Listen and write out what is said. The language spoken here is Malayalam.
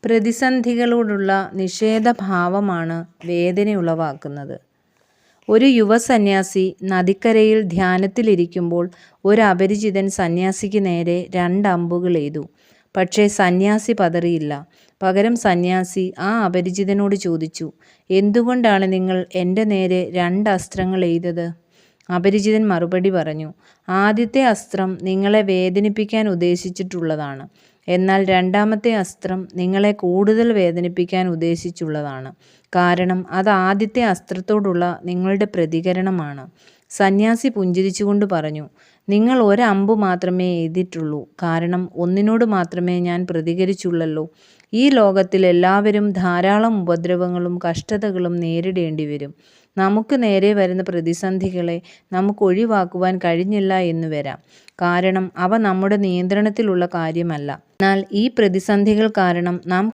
പ്രതിസന്ധികളോടുള്ള നിഷേധഭാവമാണ് വേദനയുളവാക്കുന്നത്. ഒരു യുവസന്യാസി നദിക്കരയിൽ ധ്യാനത്തിലിരിക്കുമ്പോൾ ഒരു അപരിചിതൻ സന്യാസിക്ക് നേരെ 2 അമ്പുകൾ എയ്തു. പക്ഷേ സന്യാസി പതറിയില്ല. പകരം സന്യാസി ആ അപരിചിതനോട് ചോദിച്ചു, "എന്തുകൊണ്ടാണ് നിങ്ങൾ എൻ്റെ നേരെ 2 അസ്ത്രങ്ങൾ എയ്തത്?" അപരിചിതൻ മറുപടി പറഞ്ഞു, "ആദ്യത്തെ അസ്ത്രം നിങ്ങളെ വേദനിപ്പിക്കാൻ ഉദ്ദേശിച്ചിട്ടുള്ളതാണ്. എന്നാൽ 2ാമത്തെ അസ്ത്രം നിങ്ങളെ കൂടുതൽ വേദനിപ്പിക്കാൻ ഉദ്ദേശിച്ചുള്ളതാണ്. കാരണം അത് ആദ്യത്തെ അസ്ത്രത്തോടുള്ള നിങ്ങളുടെ പ്രതികരണമാണ്." സന്യാസി പുഞ്ചിരിച്ചുകൊണ്ട് പറഞ്ഞു, "നിങ്ങൾ 1 അമ്പു മാത്രമേ എയ്തിട്ടുള്ളൂ. കാരണം ഒന്നിനോട് മാത്രമേ ഞാൻ പ്രതികരിച്ചുള്ളല്ലോ. ഈ ലോകത്തിൽ എല്ലാവരും ധാരാളം ഉപദ്രവങ്ങളും കഷ്ടതകളും നേരിടേണ്ടി വരും. നമുക്ക് നേരെ വരുന്ന പ്രതിസന്ധികളെ നമുക്ക് ഒഴിവാക്കുവാൻ കഴിഞ്ഞില്ല എന്നു വരാം. കാരണം അവ നമ്മുടെ നിയന്ത്രണത്തിലുള്ള കാര്യമല്ല. എന്നാൽ ഈ പ്രതിസന്ധികൾ കാരണം നാം